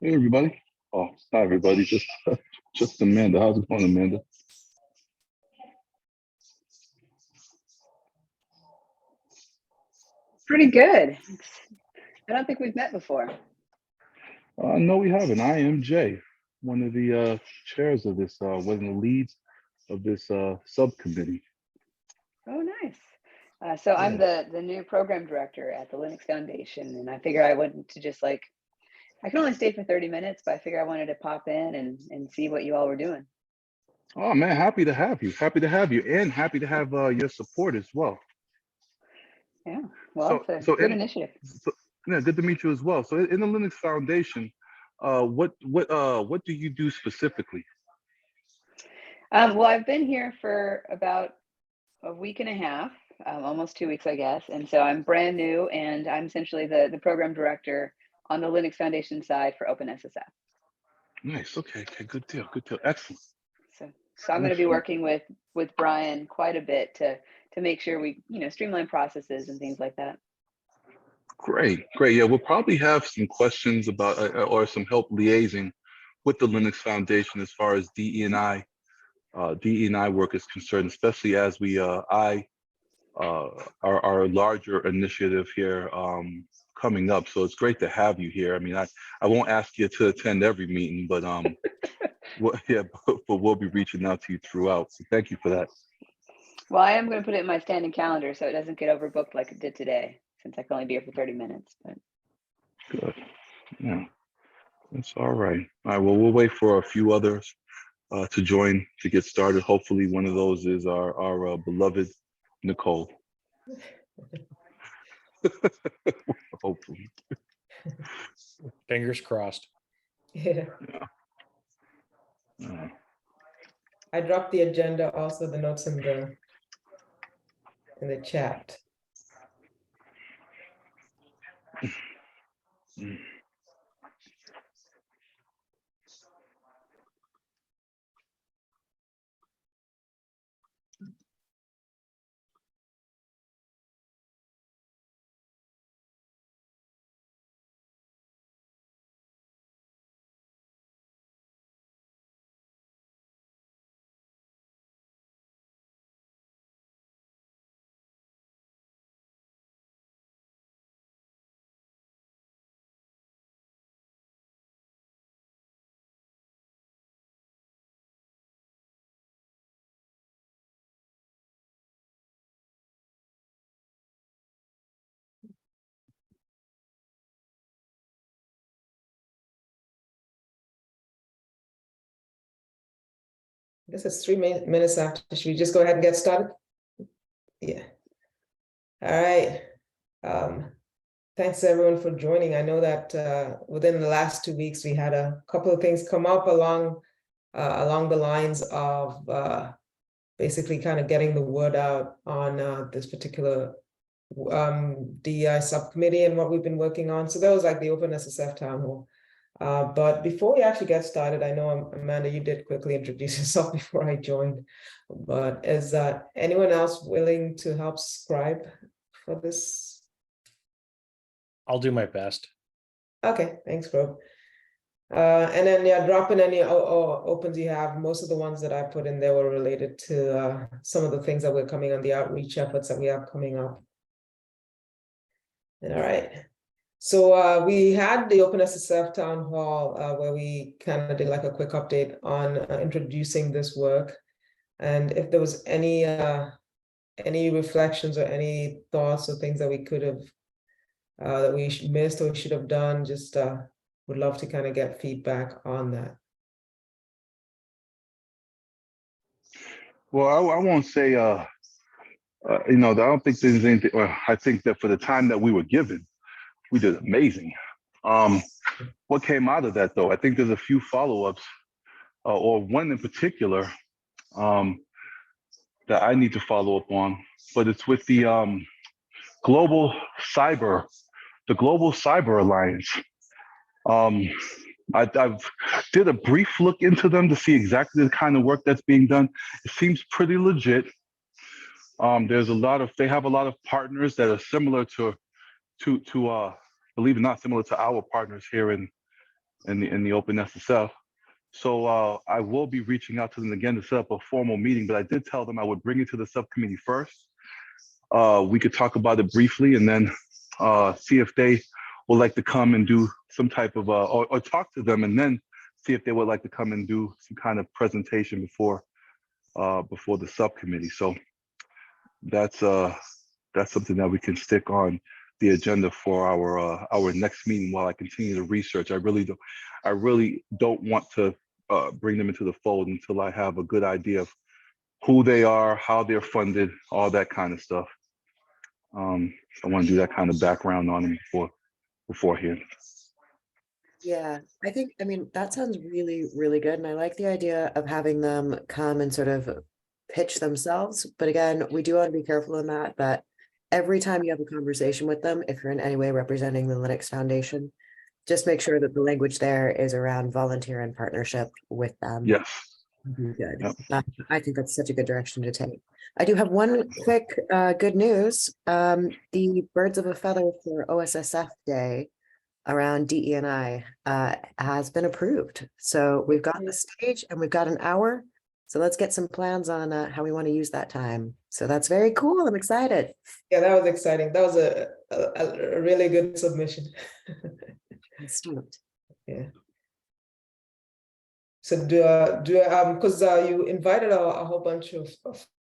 Hey everybody. Oh, hi everybody. Just Amanda. How's it going, Amanda? Pretty good. I don't think we've met before. No, we haven't. I am Jay, one of the chairs of this, one of the leads of this subcommittee. Oh, nice. So I'm Yeah. the new program director at the Linux Foundation, and I figure I wanted to just I can only stay for 30 minutes, but I figure I wanted to pop in and see what you all were doing. Oh man, happy to have you. Happy to have you, and happy to have your support as well. Yeah, well, So, it's a so good in, initiative. so, yeah, good to meet you as well. So, in the Linux Foundation, what do you do specifically? Well, I've been here for about a week and a half, almost 2 weeks, I guess. And so I'm brand new, and I'm essentially the program director on the Linux Foundation side for OpenSSF. Nice. Okay. Okay. Good deal. Good deal. Excellent. So I'm going to be Excellent. working with Brian quite a bit to make sure we streamline processes and things like that. Great, great. Yeah, we'll probably have some questions about or some help liaising with the Linux Foundation as far as DE&I work is concerned, especially as we our larger initiative here coming up. So it's great to have you here. I mean, I won't ask you to attend every meeting, but yeah, but we'll be reaching out to you throughout. So thank you for that. Well, I am going to put it in my standing calendar so it doesn't get overbooked like it did today, since I can only be here for 30 minutes. But Good. Yeah, that's all right. All right. Well, we'll wait for a few others to join to get started. Hopefully, one of those is our beloved Nicole. Hopefully. Fingers crossed. Yeah. Yeah. I dropped the agenda, also the notes in the chat. Mm. I guess it's 3 minutes after. Should we just go ahead and get started? Yeah. All right. Thanks everyone for joining. I know that within the last 2 weeks, we had a couple of things come up along the lines of basically kind of getting the word out on this particular DEI subcommittee and what we've been working on. So that was like the OpenSSF town hall. But before we actually get started, I know, Amanda, you did quickly introduce yourself before I joined, but is anyone else willing to help scribe for this? I'll do my best. Okay, thanks, bro. And then, yeah, drop in any opens you have. Most of the ones that I put in there were related to some of the things that we're coming on, the outreach efforts that we have coming up. All right. So we had the OpenSSF town hall where we kind of did like a quick update on introducing this work. And if there was any reflections or any thoughts or things that we could have, that we missed or should have done, just would love to kind of get feedback on that. Well, I won't say, I don't think there's anything, I think that for the time that we were given, we did amazing. What came out of that though? I think there's a few follow-ups, or one in particular that I need to follow up on, but it's with the Global Cyber Alliance. I've did a brief look into them to see exactly the kind of work that's being done. It seems pretty legit. They have a lot of partners that are similar to believe it or not, similar to our partners here in in the OpenSSF. So I will be reaching out to them again to set up a formal meeting, but I did tell them I would bring it to the subcommittee first. We could talk about it briefly and then see if they would like to come and do some type of, or talk to them and then see if they would like to come and do some kind of presentation before the subcommittee. So that's something that we can stick on the agenda for our next meeting while I continue to research. I really don't want to bring them into the fold until I have a good idea of who they are, how they're funded, all that kind of stuff. I want to do that kind of background on them beforehand. Yeah, I mean, that sounds really, really good. And I like the idea of having them come and sort of pitch themselves. But again, we do want to be careful in that every time you have a conversation with them, if you're in any way representing the Linux Foundation, just make sure that the language there is around volunteer and partnership with them. Yes. Good. Yep. I think that's such a good direction to take. I do have one quick good news. The Birds of a Feather for OSSF Day around DE&I has been approved. So we've got the stage and we've got an hour. So let's get some plans on how we want to use that time. So that's very cool. I'm excited. Yeah, that was exciting. That was a really good submission. I'm stoked. Yeah. So because you invited a whole bunch of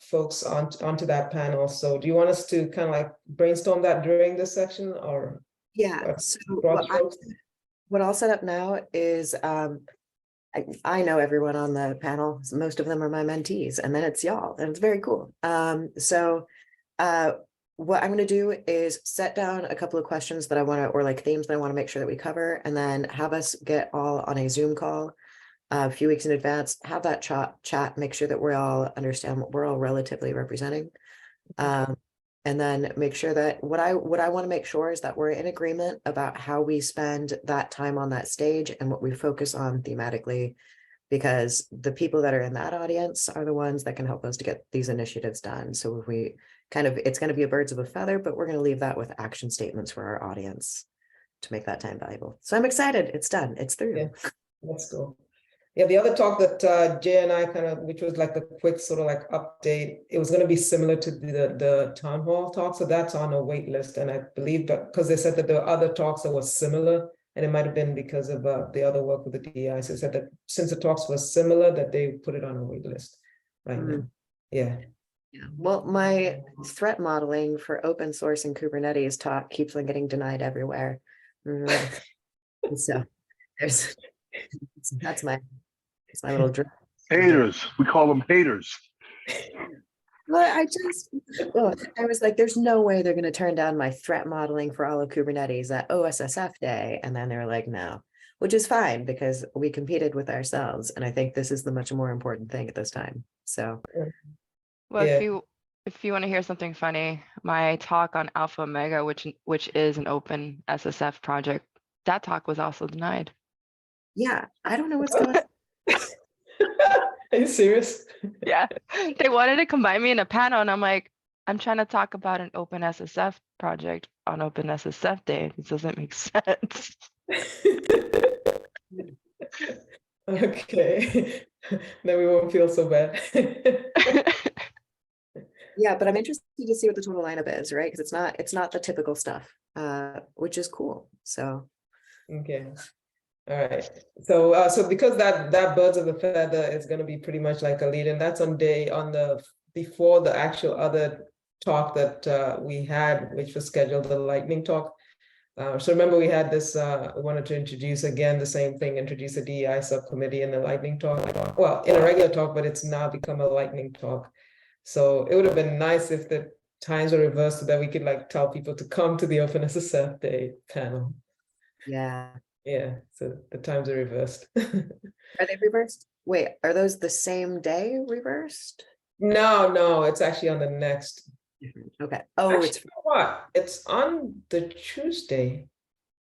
folks onto that panel. So do you want us to kind of like brainstorm that during this section or? Yeah. So broad what I'll set up now is I know everyone on the panel. So most of them are my mentees, and then it's y'all, and it's very cool. So what I'm going to do is set down a couple of questions that I want to, or like themes that I want to make sure that we cover, and then have us get all on a Zoom call a few weeks in advance, have that chat, make sure that we all understand what we're all relatively representing. And then make sure that what I want to make sure is that we're in agreement about how we spend that time on that stage and what we focus on thematically, because the people that are in that audience are the ones that can help us to get these initiatives done. So if we it's going to be a birds of a feather, but we're going to leave that with action statements for our audience to make that time valuable. So I'm excited. It's done. It's through. Yeah, let's go. Yeah, the other talk that Jay and I which was like the quick sort of like update, it was going to be similar to the town hall talk. So that's on a wait list. And I believe that because they said that there were other talks that were similar, and it might have been because of the other work with the DEI. So they said that since the talks were similar, that they put it on a wait list right now. Yeah. Yeah. Well, my threat modeling for open source and Kubernetes talk keeps on getting denied everywhere. So that's my little drip. Haters. We call them haters. Well, I was like, there's no way they're going to turn down my threat modeling for all of Kubernetes at OSSF Day. And then they were like, no, which is fine because we competed with ourselves. And I think this is the much more important thing at this time. So. Well, Yeah. if you want to hear something funny, my talk on Alpha Omega, which is an open SSF project, that talk was also denied. Yeah, I don't know what's going on. Are you serious? Yeah, they wanted to combine me in a panel, and I'm like, I'm trying to talk about an open SSF project on Open SSF Day. It doesn't make sense. Okay, then we won't feel so bad. Yeah, but I'm interested to see what the total lineup is, right? Because it's not the typical stuff, which is cool. So. Okay. All right. So because that birds of a feather is going to be pretty much like a lead, and that's before the actual other talk that we had, which was scheduled, the lightning talk. So remember we had this, we wanted to introduce again the same thing, introduce a DEI subcommittee in the lightning talk. Well, in a regular talk, but it's now become a lightning talk. So it would have been nice if the times were reversed so that we could like tell people to come to the OpenSSF Day panel. Yeah. Yeah, so the times are reversed. Are they reversed? Wait, are those the same day reversed? No, it's actually on the next. Okay. Oh, Actually, it's you know what? It's on the Tuesday.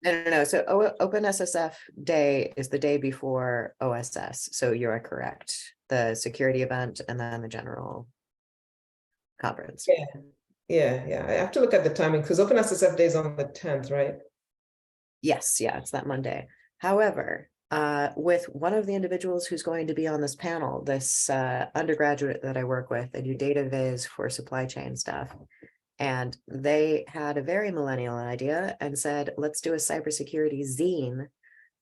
no. So OpenSSF Day is the day before OSS. So you are correct. The security event and then the general conference. Yeah. I have to look at the timing because OpenSSF Day is on the 10th, right? Yes, yeah, it's that Monday. However, with one of the individuals who's going to be on this panel, this undergraduate that I work with. I do data viz for supply chain stuff. And they had a very millennial idea and said, let's do a cybersecurity zine,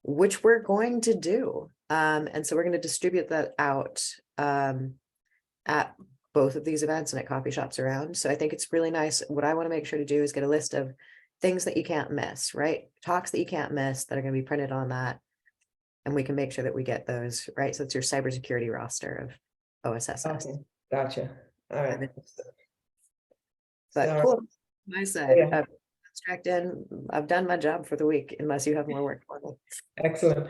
which we're going to do. And so we're going to distribute that out at both of these events and at coffee shops around. So I think it's really nice. What I want to make sure to do is get a list of things that you can't miss, right? Talks that you can't miss that are going to be printed on that. And we can make sure that we get those, right? So it's your cybersecurity roster of OSSF. Okay, gotcha. All right. But So- cool. I said, Yeah. abstract in, I've done my job for the week, unless you have more work for me. Excellent.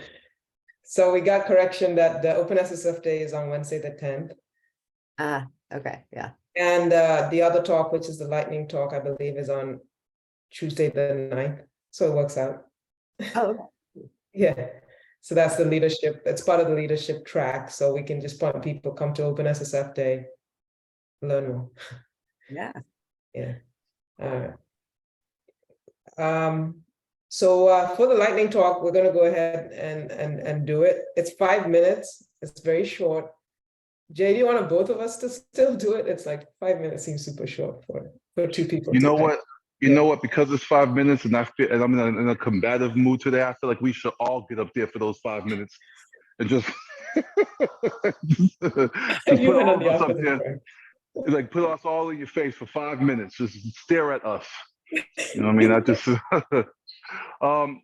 So we got correction that the OpenSSF day is on Wednesday, the 10th. Ah, okay, yeah. And the other talk, which is the lightning talk, I believe is on Tuesday, the 9th. So it works out. Oh, Yeah. So that's the leadership, that's part of the leadership track. So we can just point people, come to OpenSSF day, learn more. yeah. Yeah. All right. So for the lightning talk, we're going to go ahead and do it. It's 5 minutes. It's very short. Jay, do you want both of us to still do it? It's like 5 minutes seems super short for two people. You know to- what? You know what? Because it's 5 minutes, and I'm in a combative mood today. I feel like we should all get up there for those 5 minutes and just, just You put went all on of the us up opposite there. track. Like put us all in your face for 5 minutes. Just stare at us. You know what I mean? I just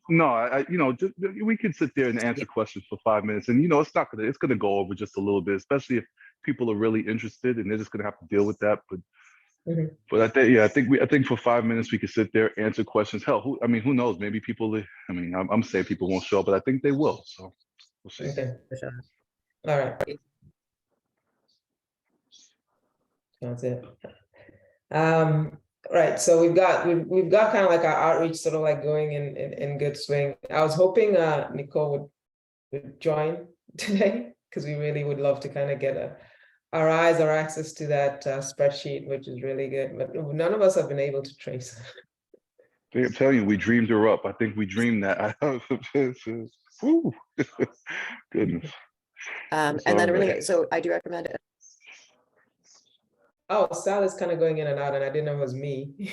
no, we can sit there and answer questions for 5 minutes, and it's gonna go over just a little bit, especially if people are really interested and they're just gonna have to deal with that. But Mhm. but I think for 5 minutes we could sit there, answer questions. Hell, who knows? Maybe people. I'm saying people won't show up, but I think they will. So we'll see. Okay. For sure. All right. That's it. Right. So we've got kind of like our outreach sort of like going in good swing. I was hoping Nicole would join today because we really would love to kind of get our eyes or access to that spreadsheet, which is really good. But none of us have been able to trace. I'm telling you, we dreamed her up. I think we dreamed that. Woo. Goodness. And all then right. really, so I do recommend it. Oh, Sal is kind of going in and out, and I didn't know it was me.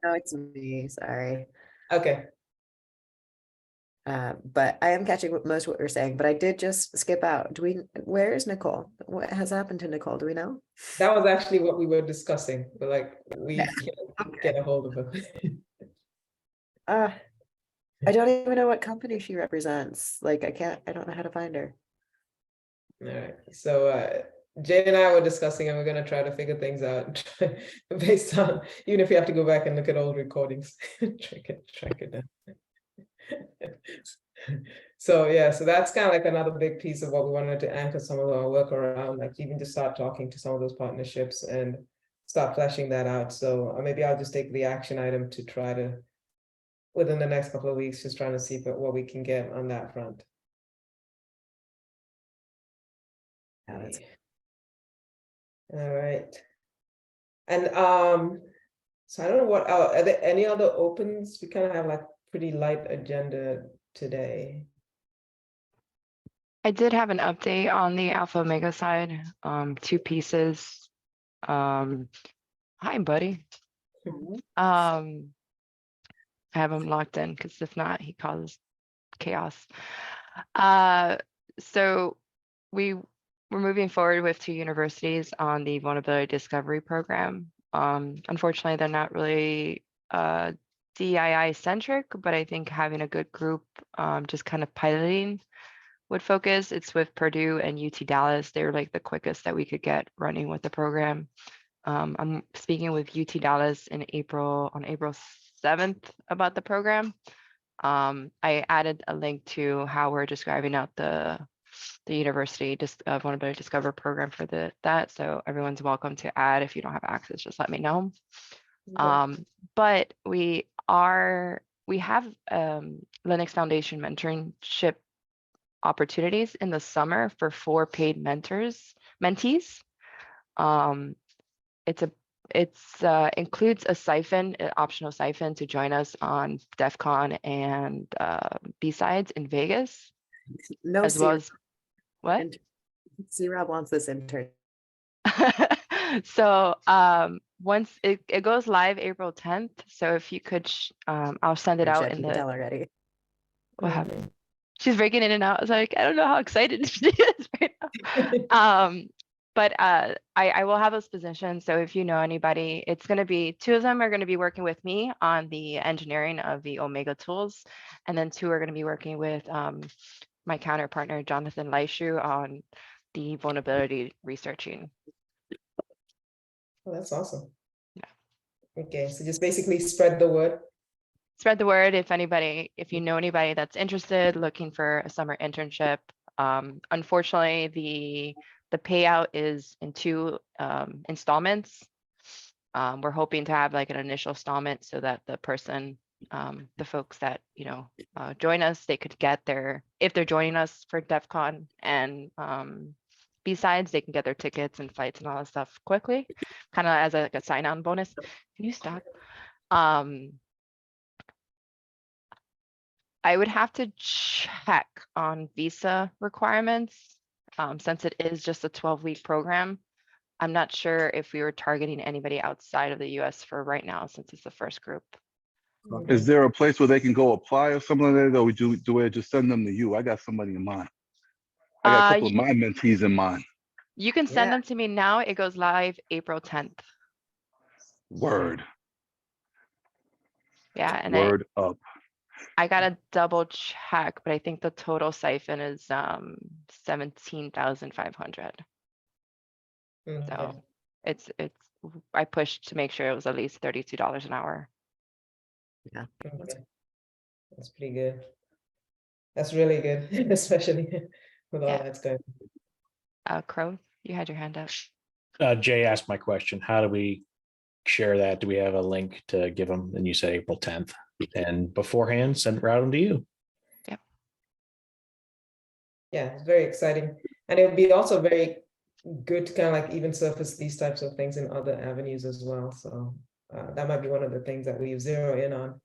No, it's me, sorry. Okay. But I am catching most of what you're saying, but I did just skip out. Where is Nicole? What has happened to Nicole? Do we know? That was actually what we were discussing, but like we can't get a hold of her. I don't even know what company she represents. Like I don't know how to find her. All right. So Jay and I were discussing, and we're going to try to figure things out based on, even if we have to go back and look at old recordings, track it down. So yeah, so that's kind of like another big piece of what we wanted to anchor some of our work around, like even to start talking to some of those partnerships and start fleshing that out. So maybe I'll just take the action item to try to, within the next couple of weeks, just trying to see what we can get on that front. Yeah, that's All right. And so I don't know what are there any other opens? We kind of have like pretty light agenda today. I did have an update on the Alpha Omega side, 2 pieces. Hi, buddy. I have him locked in because if not, he causes chaos. So we're moving forward with 2 universities on the vulnerability discovery program. Unfortunately, they're not really DEI centric, but I think having a good group just kind of piloting would focus. It's with Purdue and UT Dallas. They're like the quickest that we could get running with the program. I'm speaking with UT Dallas on April 7th about the program. I added a link to how we're describing out the university vulnerability discover program for that. So everyone's welcome to add. If you don't have access, just let me know. Okay. But we have Linux Foundation mentorship opportunities in the summer for 4 paid mentees. It's includes a siphon, an optional siphon to join us on DEF CON and B-Sides in Vegas. No, as well as what? C-Rob wants this intern. So once it goes live April 10th. So if you could, I'll send it out Jeff, in you can the, tell already. what happened? She's breaking in and out. I was like, I don't know how excited she is right now. But I will have those positions. So if you know anybody, it's going to be 2 of them are going to be working with me on the engineering of the Omega tools. And then 2 are going to be working with my counterpartner, Jonathan Leishu, on the vulnerability researching. Oh, that's awesome. Yeah. Okay, so just basically spread the word. Spread the word if you know anybody that's interested, looking for a summer internship. Unfortunately, the payout is in 2 installments. We're hoping to have like an initial installment so that the person, the folks that, join us, they could get if they're joining us for DEF CON and besides, they can get their tickets and flights and all that stuff quickly, kind of as like a sign-on bonus. Can you stop? I would have to check on visa requirements since it is just a 12-week program. I'm not sure if we were targeting anybody outside of the US for right now, since it's the first group. Is there a place where they can go apply or something like that? Or do we just send them to you? I got somebody in mind. I got a couple of my mentees in mind. You can send them to me now. It goes live April 10th. Word. Yeah, and Word up. I gotta double check, but I think the total siphon is 17,500. So it's I pushed to make sure it was at least $32 an hour. Yeah. Okay. That's pretty good. That's really good, especially with all that's going. Crow, you had your hand up. Jay asked my question. How do we share that? Do we have a link to give them? And you said April 10th. And beforehand, route them to you. Yep. Yeah, it's very exciting. And it would be also very good to kind of like even surface these types of things in other avenues as well. So that might be one of the things that we zero in on.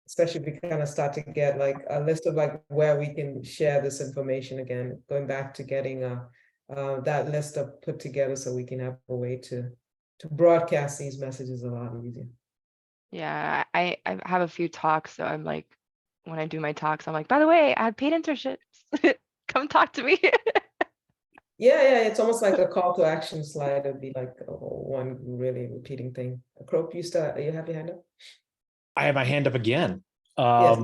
Especially if we kind of start to get like a list of like where we can share this information again, going back to getting that list of put together so we can have a way to broadcast these messages a lot easier. Yeah, I have a few talks, so I'm like, when I do my talks, I'm like, by the way, I have paid internships. Come talk to me. Yeah, it's almost like a call to action slide. It'd be like one really repeating thing. Crope, you have your hand up? I have my hand up again. Yes.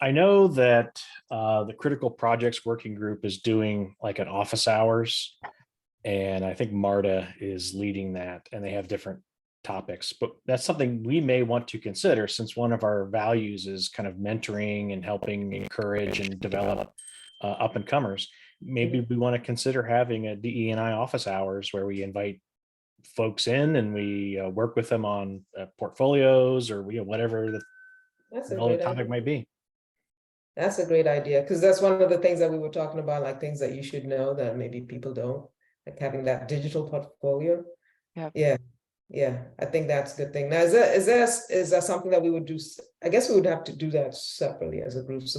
I know that the Critical Projects Working Group is doing like an office hours, and I think Marta is leading that, and they have different topics, but that's something we may want to consider, since one of our values is kind of mentoring and helping encourage and develop up and comers. Maybe we want to consider having a DE&I office hours where we invite folks in and we work with them on portfolios or whatever the topic might be. That's a great idea, because that's one of the things that we were talking about, like things that you should know that maybe people don't, like having that digital portfolio. Yeah, I think that's a good thing. Now, is that something that we would do? I guess we would have to do that separately as a group. So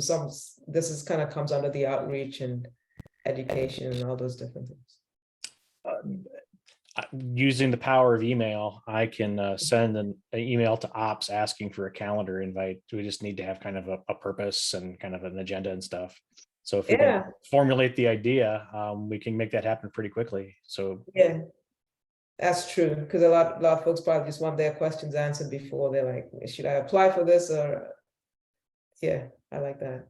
this is kind of comes under the outreach and education and all those different things. Using the power of email, I can send an email to ops asking for a calendar invite. We just need to have kind of a purpose and kind of an agenda and stuff. So if we can formulate the idea, we can make that happen pretty quickly. So yeah, that's true, because a lot of folks probably just want their questions answered before they're like, should I apply for this? Or yeah, I like that.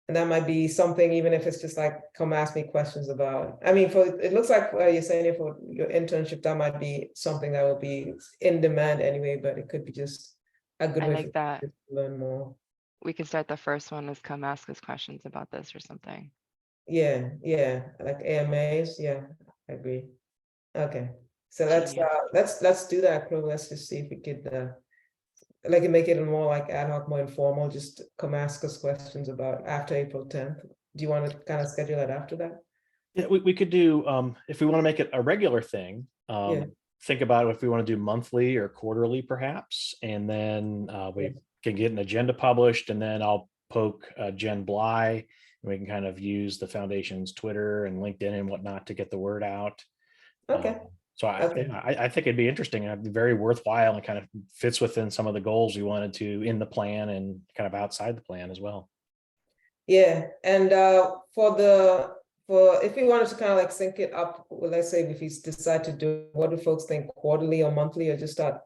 And that might be something, even if it's just like, come ask me questions about, I mean, it looks like you're saying for your internship, that might be something that will be in demand anyway, but it could be just a good way like that. to learn more. We can start the first one as come ask us questions about this or something. Yeah, like AMAs. Yeah, I agree. Okay, so let's do that, Crow. Let's just see if we could like make it more like ad hoc, more informal. Just come ask us questions about after April 10th. Do you want to kind of schedule that after that? Yeah, we could do, if we want to make it a regular thing, think about if we want to do monthly or quarterly perhaps, and then we can get an agenda published, and then I'll poke Jen Bly. And we can kind of use the foundation's Twitter and LinkedIn and whatnot to get the word out. Okay. So Okay. I think it'd be interesting and very worthwhile, and kind of fits within some of the goals we wanted to in the plan and kind of outside the plan as well. Yeah, and for if we wanted to kind of like sync it up, well, let's say if we decide to do, what do folks think, quarterly or monthly, or just start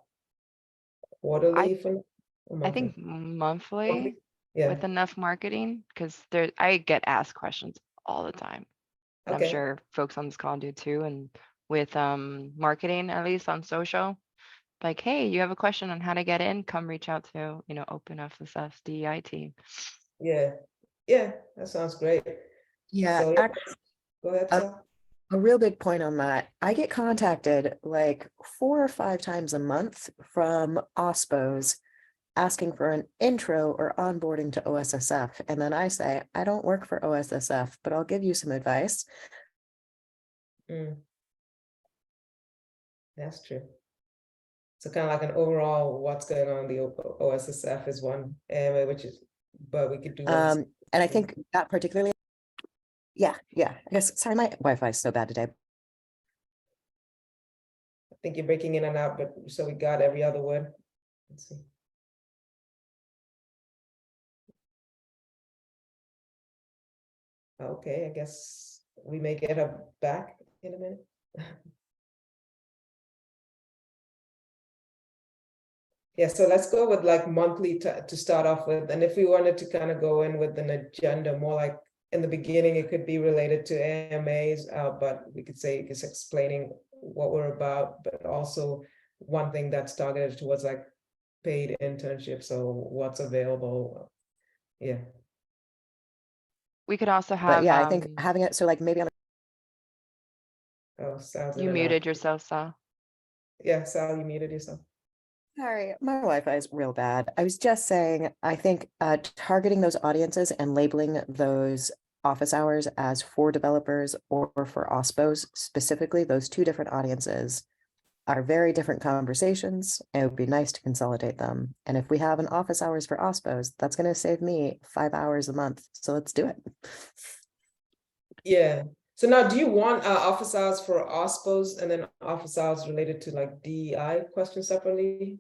quarterly for or I think monthly? monthly Yeah, with enough marketing, because I get asked questions all the time. And I'm okay, sure folks on this call do too. And with marketing, at least on social, like, hey, you have a question on how to get in, come reach out to, OpenSSF DEI team. yeah, yeah, that sounds great. Yeah, So yeah, go ahead, a, Sal. a real big point on that. I get contacted like 4 or 5 times a month from OSPOs asking for an intro or onboarding to OSSF. And then I say, I don't work for OSSF, but I'll give you some advice. That's true. So kind of like an overall, what's going on in the OSSF is one, which is, but we could do that. And I think that particularly, yeah, I guess, sorry, my Wi-Fi is so bad today. I think you're breaking in and out, but so we got every other word. Let's see. Okay, I guess we may get her back in a minute. Yeah, so let's go with like monthly to start off with. And if we wanted to kind of go in with an agenda, more like in the beginning, it could be related to AMAs, but we could say it's explaining what we're about, but also one thing that's targeted towards like paid internships. So what's available. Yeah. We could also But have, yeah, I think having it, so like maybe on Oh, sounds you muted yourself, Sal. Yeah, Sal, you muted yourself. Sorry, my Wi-Fi is real bad. I was just saying, I think targeting those audiences and labeling those office hours as for developers or for OSPOs, specifically, those 2 different audiences are very different conversations. And it would be nice to consolidate them. And if we have an office hours for OSPOs, that's going to save me 5 hours a month. So let's do it. Yeah. So now, do you want office hours for OSPOs and then office hours related to like DEI questions separately?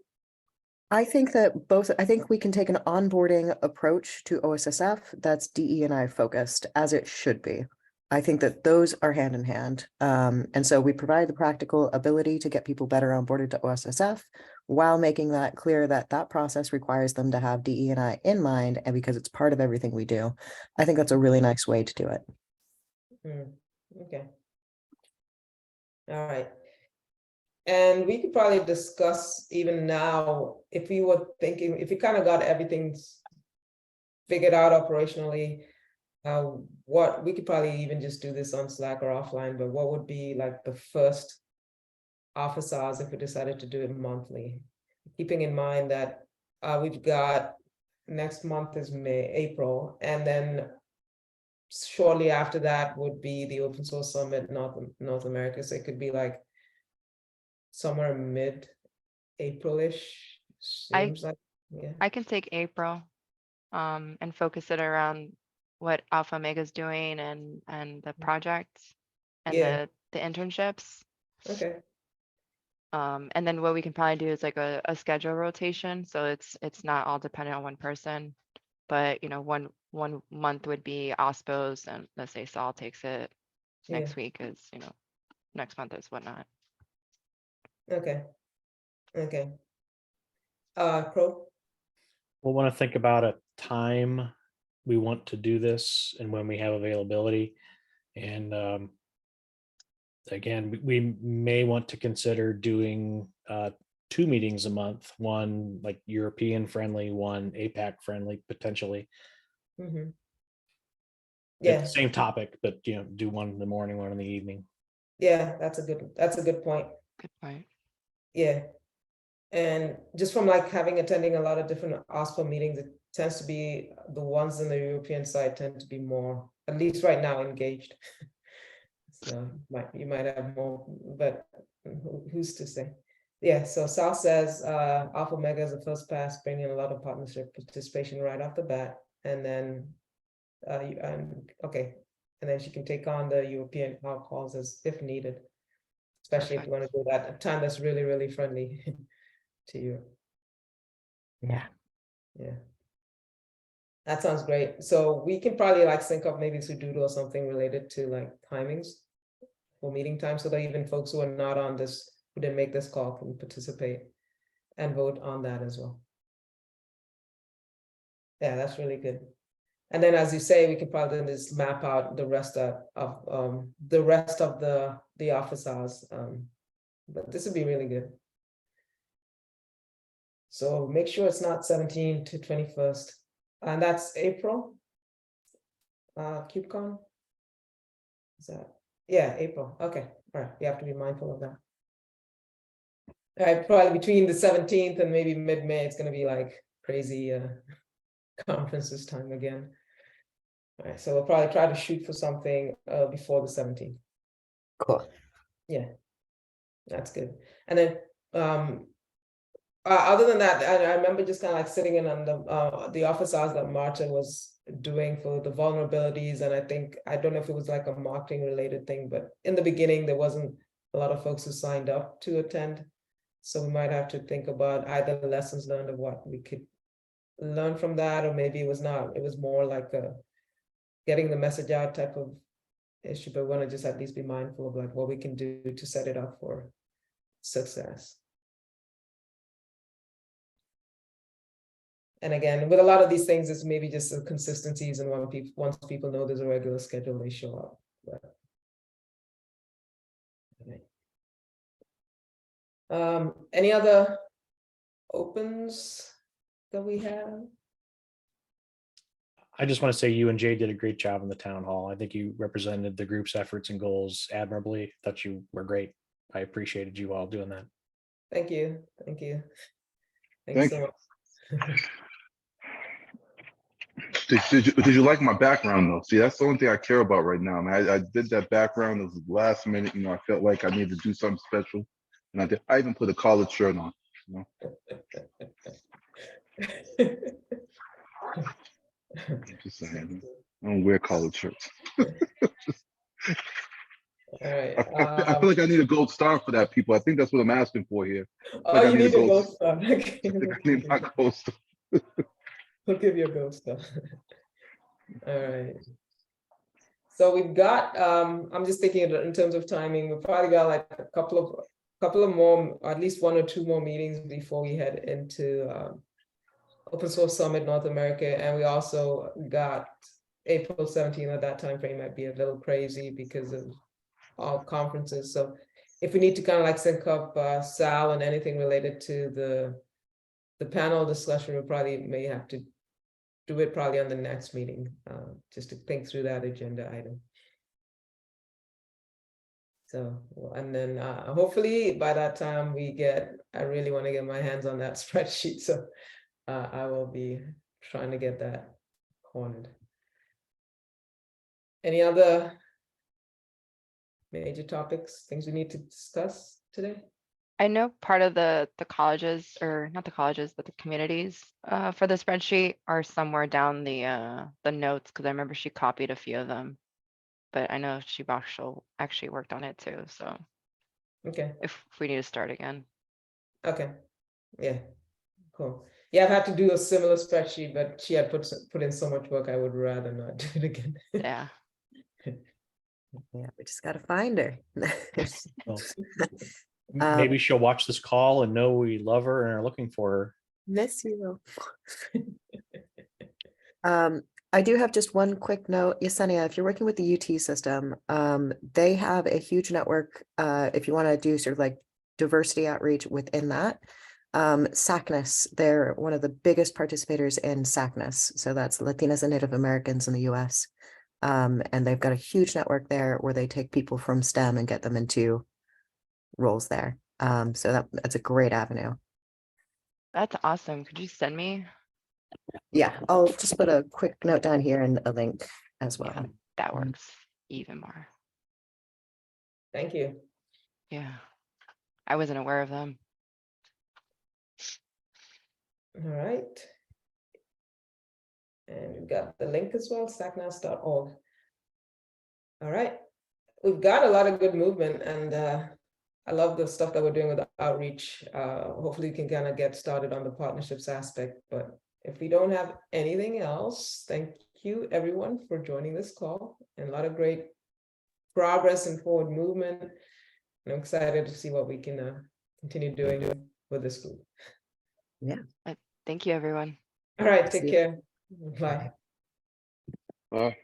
I think that both, I think we can take an onboarding approach to OSSF that's DE&I focused, as it should be. I think that those are hand in hand. And so we provide the practical ability to get people better onboarded to OSSF while making that clear that that process requires them to have DE&I in mind, and because it's part of everything we do. I think that's a really nice way to do it. Okay. All right. And we could probably discuss even now, if we were thinking, if we kind of got everything figured out operationally, what we could probably even just do this on Slack or offline, but what would be like the first office hours if we decided to do it monthly? Keeping in mind that we've got next month is April, and then shortly after that would be the Open Source Summit North America. So it could be like somewhere mid-April-ish, seems like. Yeah. I can take April and focus it around what Alpha Omega's doing and the projects and Yeah. the internships. Okay. And then what we can probably do is like a schedule rotation. So it's not all dependent on one person, but one month would be OSPOs, and let's say Saul takes it. Next week is, next month is whatnot. Okay. Okay. Crow? We'll want to think about a time we want to do this and when we have availability. And again, we may want to consider doing 2 meetings a month, one like European friendly, one APAC friendly, potentially. Mm-hmm. At Yeah. the same topic, but do one in the morning, one in the evening. Yeah, that's a good point. Good point. Yeah. And just from like attending a lot of different OSPO meetings, it tends to be the ones in the European side tend to be more, at least right now, engaged. So you might have more, but who's to say? Yeah, so Sal says Alpha Omega is the first pass, bringing a lot of partnership participation right off the bat. and then, okay, and then she can take on the European calls as if needed, especially if you want to do that at a time that's really, really friendly to you. Yeah. Yeah. That sounds great. So we can probably like sync up maybe to Doodle or something related to like timings for meeting time, so that even folks who are not on this, who didn't make this call, can participate and vote on that as well. Yeah, that's really good. And then, as you say, we can probably then just map out the rest of the office hours. But this would be really good. So make sure it's not 17 to 21st, and that's April. KubeCon. Is that? Yeah, April. Okay, all right. We have to be mindful of that. All right, probably between the 17th and maybe mid-May, it's going to be like crazy conferences time again. All right, so we'll probably try to shoot for something before the 17th. Cool. Yeah, that's good. And then other than that, I remember just kind of like sitting in on the office hours that Marta was doing for the vulnerabilities, and I don't know if it was like a marketing related thing, but in the beginning there wasn't a lot of folks who signed up to attend, so we might have to think about either lessons learned of what we could learn from that, or maybe it was not. It was more like a getting the message out type of issue, but we want to just at least be mindful of like what we can do to set it up for success. And again, with a lot of these things, it's maybe just the consistencies, and once people know there's a regular schedule, they show up. But, okay. Any other opens that we have? I just want to say you and Jay did a great job in the town hall. I think you represented the group's efforts and goals admirably. Thought you were great. I appreciated you all doing that. Thank you. Thank you. Thank so you. much. Did you like my background though? See, that's the only thing I care about right now. Man, I did that background. It was the last minute. I felt like I needed to do something special, and I did. I even put a collared shirt on. Just saying, I don't wear collared shirts. All right. I feel like I need a gold star for that, people. I think that's what I'm asking for here. Oh, you need a gold star. I think I need my gold star. We'll give you a gold star. All right. So we've got, I'm just thinking in terms of timing, we've probably got like a couple of more, at least 1 or 2 more meetings before we head into Open Source Summit North America. And we also got April 17th. At that time frame might be a little crazy because of all conferences. So if we need to kind of like sync up Sal and anything related to the panel discussion, we probably may have to do it probably on the next meeting, just to think through that agenda item. So, and then hopefully by that time I really want to get my hands on that spreadsheet. So I will be trying to get that cornered. Any other major topics, things we need to discuss today? I know part of the colleges, or not the colleges, but the communities for the spreadsheet are somewhere down the notes, because I remember she copied a few of them. But I know she actually worked on it too. So Okay. if we need to start again. Okay. Yeah. Cool. Yeah, I've had to do a similar spreadsheet, but she had put in so much work. I would rather not do it again. Yeah. Yeah, we just gotta find her. Well, maybe she'll watch this call and know we love her and are looking for her. Miss you. I do have just one quick note. Yesenia, if you're working with the UT system, they have a huge network. If you want to do sort of like diversity outreach within that, SACNAS, they're one of the biggest participators in SACNAS. So that's Latinas and Native Americans in the US. And they've got a huge network there where they take people from STEM and get them into roles there. So that's a great avenue. That's awesome. Could you send me? Yeah, I'll just put a quick note down here and a link as well. Yeah, that works even more. Thank you. Yeah. I wasn't aware of them. All right. And we've got the link as well, sacnas.org. All right, we've got a lot of good movement, and I love the stuff that we're doing with the outreach. Hopefully we can kind of get started on the partnerships aspect, but if we don't have anything else, thank you everyone for joining this call, and a lot of great progress and forward movement. And I'm excited to see what we can continue doing with this group. Thank you, everyone. All right, See take you. care. Bye.